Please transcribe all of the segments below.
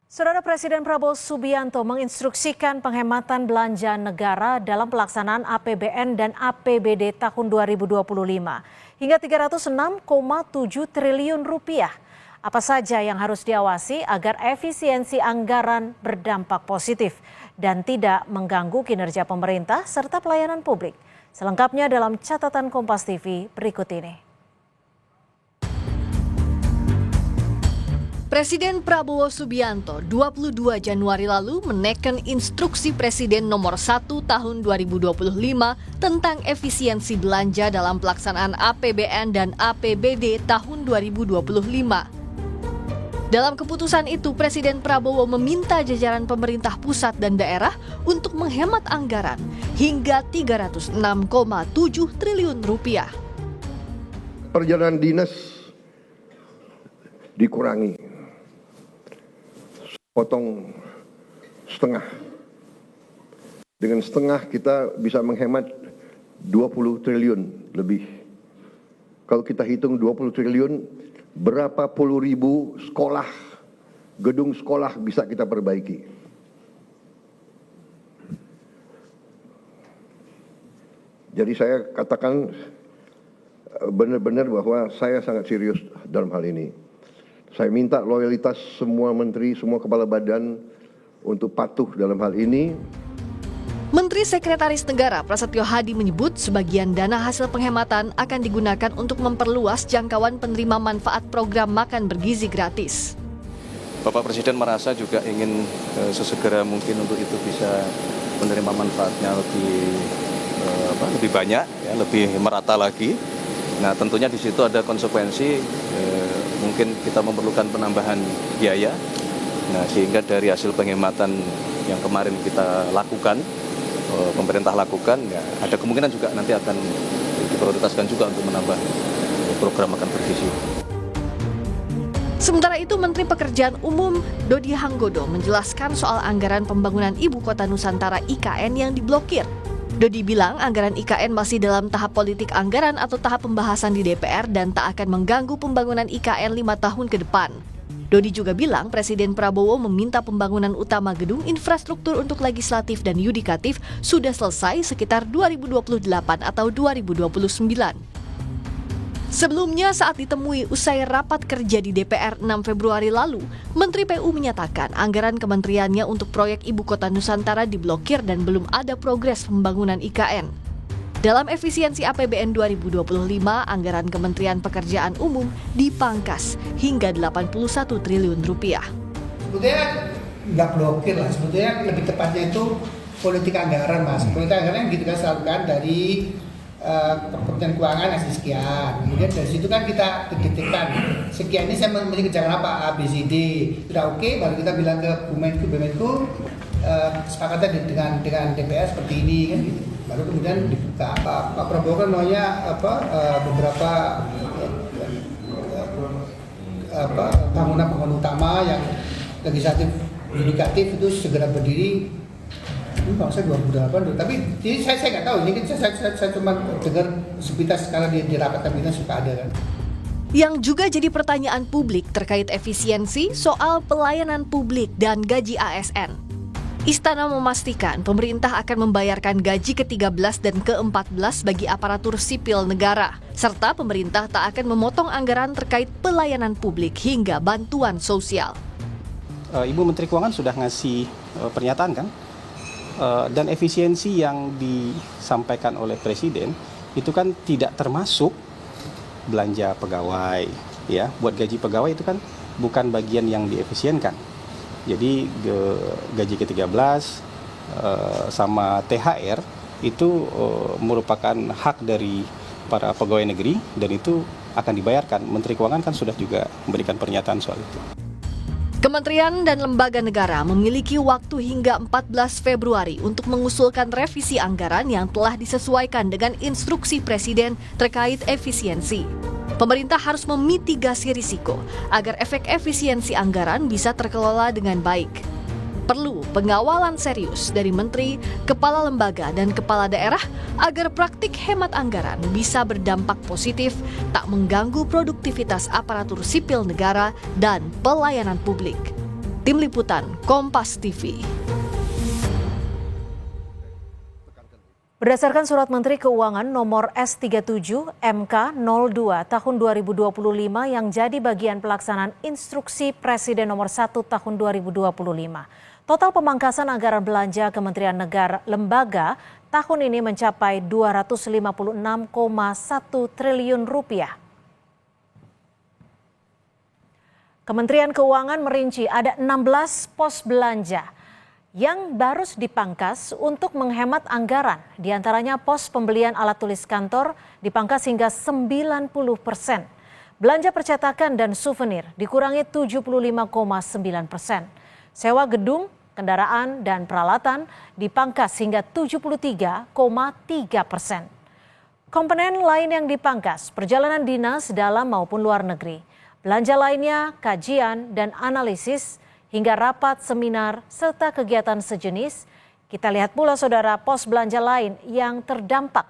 Saudara Presiden Prabowo Subianto menginstruksikan penghematan belanja negara dalam pelaksanaan APBN dan APBD tahun 2025 hingga 306,7 triliun rupiah. Apa saja yang harus diawasi agar efisiensi anggaran berdampak positif dan tidak mengganggu kinerja pemerintah serta pelayanan publik. Selengkapnya dalam catatan Kompas TV berikut ini. Presiden Prabowo Subianto 22 Januari lalu menekan instruksi Presiden nomor 1 tahun 2025 tentang efisiensi belanja dalam pelaksanaan APBN dan APBD tahun 2025. Dalam keputusan itu, Presiden Prabowo meminta jajaran pemerintah pusat dan daerah untuk menghemat anggaran hingga 306,7 triliun rupiah. Perjalanan dinas dikurangi. Potong setengah. Dengan setengah kita bisa menghemat 20 triliun lebih. Kalau kita hitung 20 triliun, berapa puluh ribu sekolah, gedung sekolah bisa kita perbaiki. Jadi saya katakan benar-benar bahwa saya sangat serius dalam hal ini. Saya minta loyalitas semua menteri, semua kepala badan untuk patuh dalam hal ini. Menteri Sekretaris Negara Prasetyo Hadi menyebut sebagian dana hasil penghematan akan digunakan untuk memperluas jangkauan penerima manfaat program makan bergizi gratis. Bapak Presiden merasa juga ingin sesegera mungkin untuk itu bisa menerima manfaatnya lebih banyak, ya, lebih merata lagi. Nah, tentunya di situ ada konsekuensi, mungkin kita memerlukan penambahan biaya. Nah, sehingga dari hasil penghematan yang kemarin kita lakukan, pemerintah lakukan, ya, ada kemungkinan juga nanti akan diprioritaskan juga untuk menambah program makan bergizi. Sementara itu, Menteri Pekerjaan Umum Dodi Hanggodo menjelaskan soal anggaran pembangunan Ibu Kota Nusantara IKN yang diblokir. Dodi bilang anggaran IKN masih dalam tahap politik anggaran atau tahap pembahasan di DPR dan tak akan mengganggu pembangunan IKN 5 tahun ke depan. Dodi juga bilang Presiden Prabowo meminta pembangunan utama gedung infrastruktur untuk legislatif dan yudikatif sudah selesai sekitar 2028 atau 2029. Sebelumnya saat ditemui usai rapat kerja di DPR 6 Februari lalu, Menteri PU menyatakan anggaran kementeriannya untuk proyek Ibu Kota Nusantara diblokir dan belum ada progres pembangunan IKN. Dalam efisiensi APBN 2025, anggaran Kementerian Pekerjaan Umum dipangkas hingga 81 triliun rupiah. Sebetulnya nggak blokir lah, sebetulnya lebih tepatnya itu politik anggaran, Mas. Politik anggaran yang kita salurkan dari Kementerian Keuangan ngasih sekian, kemudian dari situ kan kita detekkan sekian ini saya memiliki kerjaan apa ABCD, sudah oke, baru kita bilang ke Bumenku sepakatnya dengan DPR seperti ini kan gitu. Baru kemudian dibuka Pak Prabowo kan maunya beberapa bangunan utama yang legislatif yudikatif itu segera berdiri. Ini kalau saya 2008, tapi jadi saya nggak tahu. Ini kan saya cuma dengar sepintas karena di rapat kabinet suka ada kan. Yang juga jadi pertanyaan publik terkait efisiensi soal pelayanan publik dan gaji ASN. Istana memastikan pemerintah akan membayarkan gaji ke-13 dan ke-14 bagi aparatur sipil negara, serta pemerintah tak akan memotong anggaran terkait pelayanan publik hingga bantuan sosial. Ibu Menteri Keuangan sudah ngasih pernyataan kan? Dan efisiensi yang disampaikan oleh Presiden itu kan tidak termasuk belanja pegawai, ya. Buat gaji pegawai itu kan bukan bagian yang diefisienkan. Jadi gaji ke-13 sama THR itu merupakan hak dari para pegawai negeri dan itu akan dibayarkan. Menteri Keuangan kan sudah juga memberikan pernyataan soal itu. Kementerian dan lembaga negara memiliki waktu hingga 14 Februari untuk mengusulkan revisi anggaran yang telah disesuaikan dengan instruksi Presiden terkait efisiensi. Pemerintah harus memitigasi risiko agar efek efisiensi anggaran bisa terkelola dengan baik. Perlu pengawalan serius dari menteri, kepala lembaga, dan kepala daerah agar praktik hemat anggaran bisa berdampak positif, tak mengganggu produktivitas aparatur sipil negara dan pelayanan publik. Tim Liputan Kompas TV. Berdasarkan Surat Menteri Keuangan nomor S37 MK02 tahun 2025 yang jadi bagian pelaksanaan Instruksi Presiden nomor 1 tahun 2025. Total pemangkasan anggaran belanja Kementerian Negara Lembaga tahun ini mencapai 256,1 triliun rupiah. Kementerian Keuangan merinci ada 16 pos belanja yang baru dipangkas untuk menghemat anggaran. Di antaranya pos pembelian alat tulis kantor dipangkas hingga 90%. Belanja percetakan dan souvenir dikurangi 75,9%. Sewa gedung, kendaraan, dan peralatan dipangkas hingga 73,3%. Komponen lain yang dipangkas, perjalanan dinas dalam maupun luar negeri. Belanja lainnya, kajian dan analisis, hingga rapat, seminar, serta kegiatan sejenis. Kita lihat pula saudara pos belanja lain yang terdampak.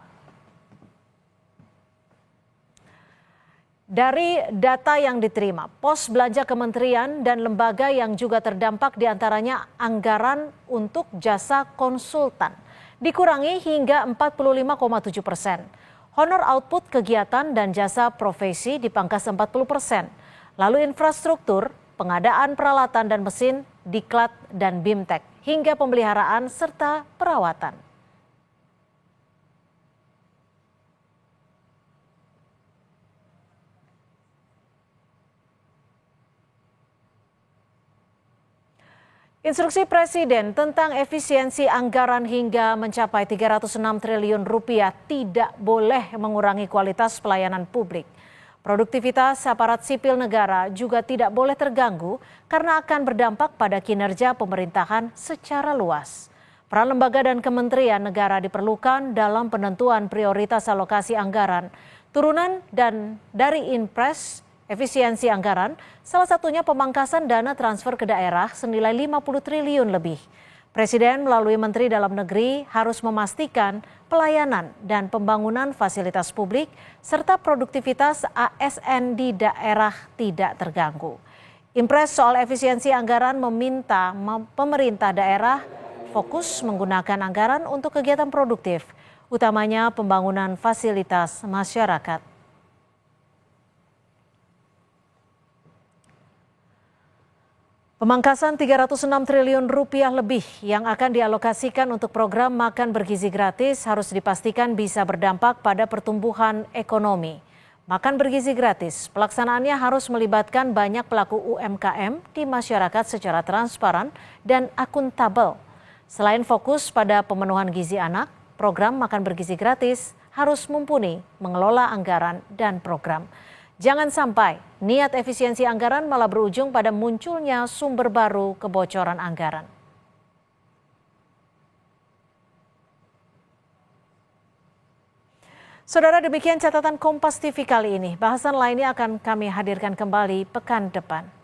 Dari data yang diterima, pos belanja kementerian dan lembaga yang juga terdampak diantaranya anggaran untuk jasa konsultan dikurangi hingga 45,7%. Honor output kegiatan dan jasa profesi dipangkas 40%. Lalu infrastruktur, pengadaan peralatan dan mesin, diklat dan bimtek, hingga pemeliharaan serta perawatan. Instruksi Presiden tentang efisiensi anggaran hingga mencapai 306 triliun rupiah tidak boleh mengurangi kualitas pelayanan publik. Produktivitas aparat sipil negara juga tidak boleh terganggu karena akan berdampak pada kinerja pemerintahan secara luas. Peran lembaga dan kementerian negara diperlukan dalam penentuan prioritas alokasi anggaran. Turunan dan dari Inpres efisiensi anggaran, salah satunya pemangkasan dana transfer ke daerah senilai 50 triliun lebih. Presiden melalui Menteri Dalam Negeri harus memastikan pelayanan dan pembangunan fasilitas publik serta produktivitas ASN di daerah tidak terganggu. Impres soal efisiensi anggaran meminta pemerintah daerah fokus menggunakan anggaran untuk kegiatan produktif, utamanya pembangunan fasilitas masyarakat. Pemangkasan 306 triliun rupiah lebih yang akan dialokasikan untuk program makan bergizi gratis harus dipastikan bisa berdampak pada pertumbuhan ekonomi. Makan bergizi gratis, pelaksanaannya harus melibatkan banyak pelaku UMKM di masyarakat secara transparan dan akuntabel. Selain fokus pada pemenuhan gizi anak, program makan bergizi gratis harus mumpuni mengelola anggaran dan program. Jangan sampai niat efisiensi anggaran malah berujung pada munculnya sumber baru kebocoran anggaran. Saudara, demikian catatan Kompas TV kali ini. Bahasan lainnya akan kami hadirkan kembali pekan depan.